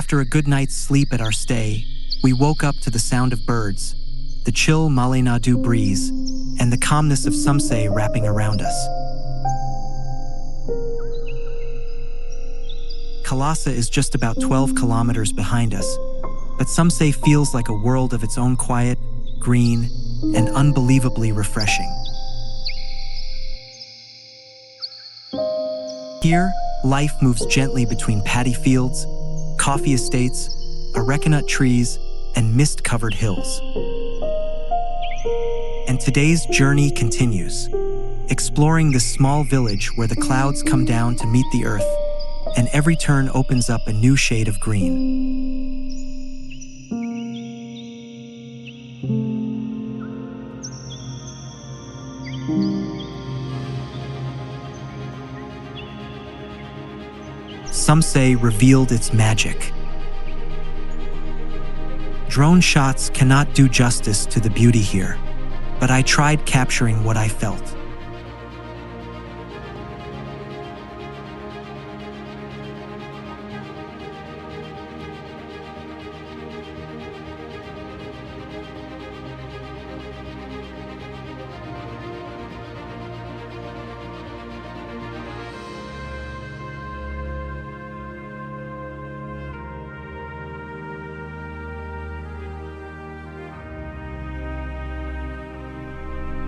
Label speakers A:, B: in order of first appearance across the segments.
A: After a good night's sleep at our stay, we woke up to the sound of birds, the chill Malenadu breeze, and the calmness of Samse wrapping around us. Kalasa is just about 12 kilometers behind us, but Samse feels like a world of its own, quiet, green, and unbelievably refreshing. Here, life moves gently between paddy fields, coffee estates, arecanut trees, and mist-covered hills. And today's journey continues, exploring this small village where the clouds come down to meet the earth, and every turn opens up a new shade of green. Samse revealed its magic. Drone shots cannot do justice to the beauty here, but I tried capturing what I felt.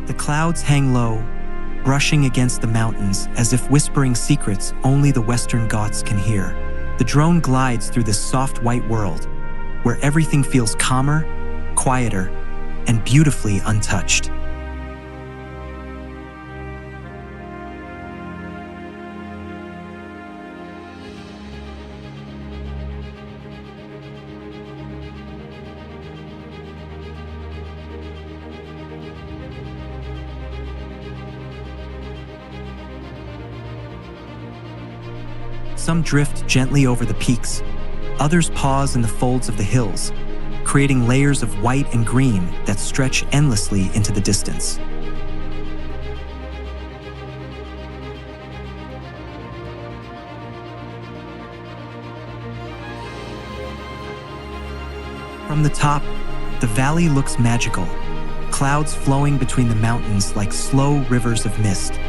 A: The clouds hang low, brushing against the mountains as if whispering secrets only the Western Ghats can hear. The drone glides through this soft white world, where everything feels calmer, quieter, and beautifully untouched. Some drift gently over the peaks, others pause in the folds of the hills, creating layers of white and green that stretch endlessly into the distance. From the top, the valley looks magical, clouds flowing between the mountains like slow rivers of mist.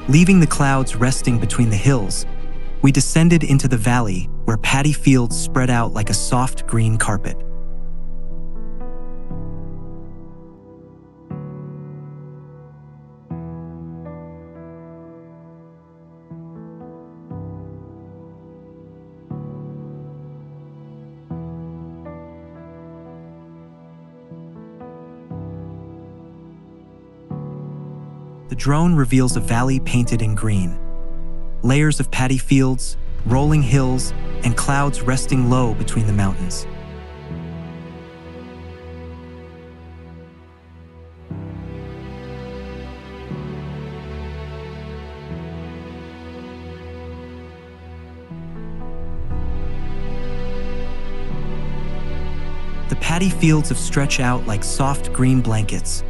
A: Leaving the clouds resting between the hills, we descended into the valley where paddy fields spread out like a soft green carpet. The drone reveals a valley painted in green. Layers of paddy fields, rolling hills, and clouds resting low between the mountains. The paddy fields have stretched out like soft green blankets,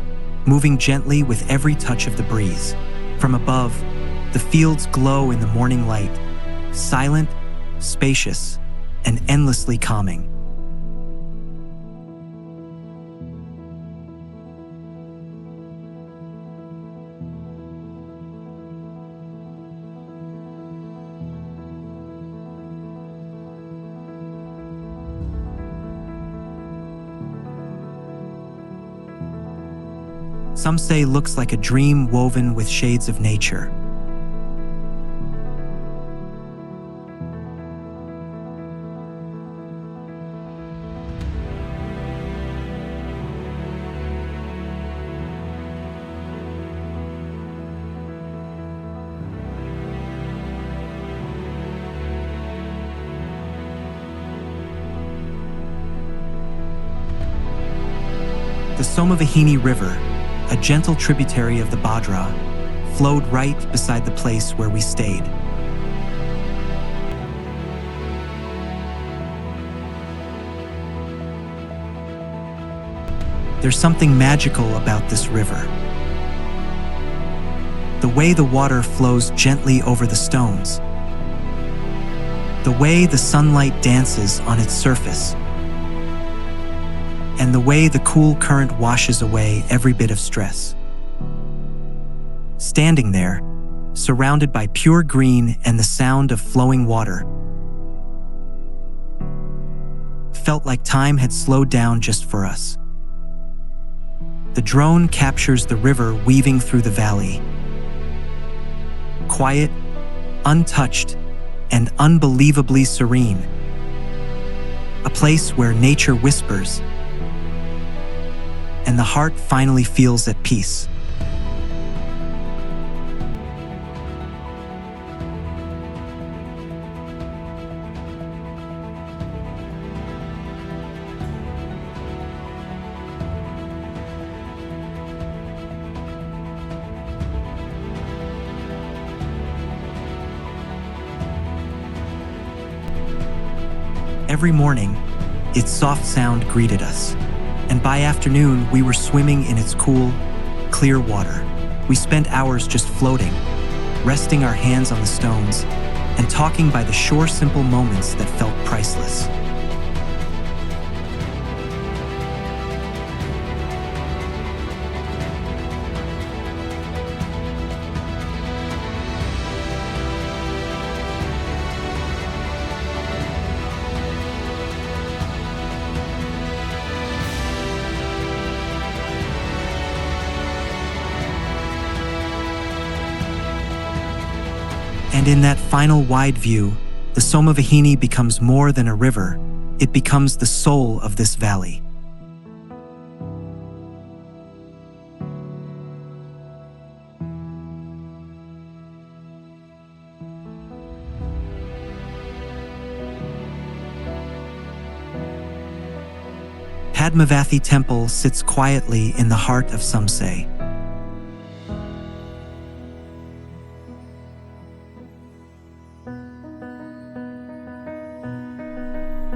A: moving gently with every touch of the breeze. From above, the fields glow in the morning light, silent, spacious, and endlessly calming. Samse looks like a dream woven with shades of nature. The Somavaahini River, a gentle tributary of the Bhadra, flowed right beside the place where we stayed. There's something magical about this river. The way the water flows gently over the stones. The way the sunlight dances on its surface. And the way the cool current washes away every bit of stress. Standing there, surrounded by pure green and the sound of flowing water, felt like time had slowed down just for us. The drone captures the river weaving through the valley. Quiet, untouched, and unbelievably serene. A place where nature whispers, and the heart finally feels at peace. Every morning, its soft sound greeted us, and by afternoon we were swimming in its cool, clear water. We spent hours just floating, resting our hands on the stones, and talking by the shore, simple moments that felt priceless. And in that final wide view, the Somavaahini becomes more than a river. It becomes the soul of this valley. Padmavati Temple sits quietly in the heart of Samse.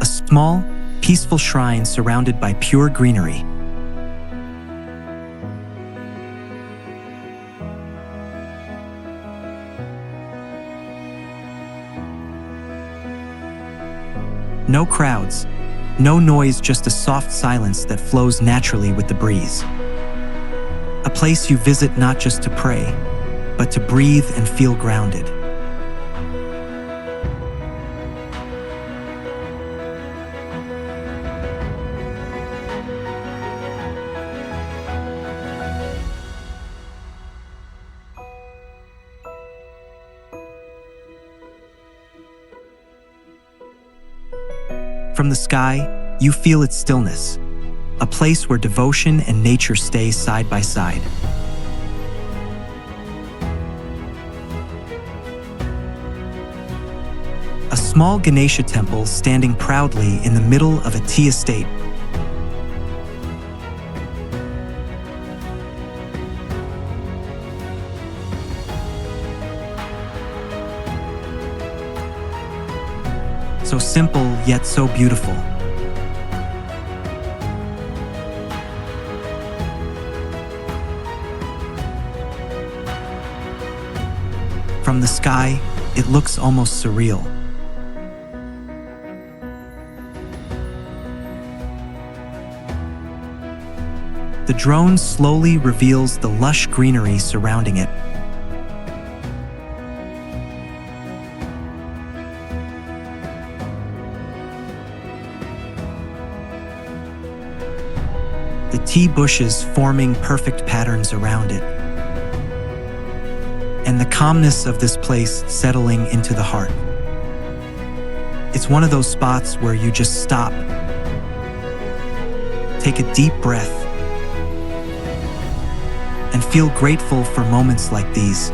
A: A small, peaceful shrine surrounded by pure greenery. No crowds, no noise, just a soft silence that flows naturally with the breeze. A place you visit not just to pray, but to breathe and feel grounded. From the sky, you feel its stillness, a place where devotion and nature stay side by side. A small Ganesha temple standing proudly in the middle of a tea estate. So simple, yet so beautiful. From the sky, it looks almost surreal. The drone slowly reveals the lush greenery surrounding it. The tea bushes forming perfect patterns around it. And the calmness of this place settling into the heart. It's one of those spots where you just stop, take a deep breath, and feel grateful for moments like these.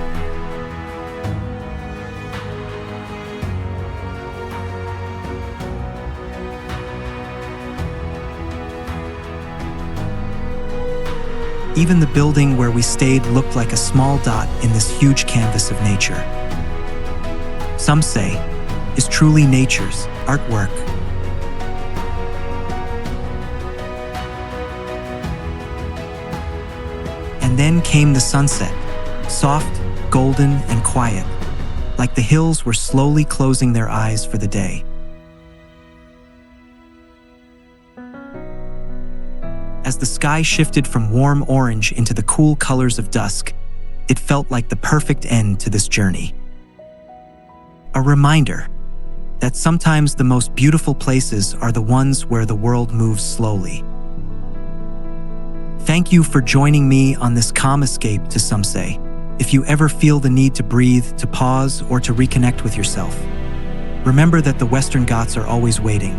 A: Even the building where we stayed looked like a small dot in this huge canvas of nature. Samse is truly nature's artwork. And then came the sunset, soft, golden, and quiet, like the hills were slowly closing their eyes for the day. As the sky shifted from warm orange into the cool colors of dusk, it felt like the perfect end to this journey. A reminder that sometimes the most beautiful places are the ones where the world moves slowly. Thank you for joining me on this calm escape to Samse. If you ever feel the need to breathe, to pause, or to reconnect with yourself, remember that the Western Ghats are always waiting,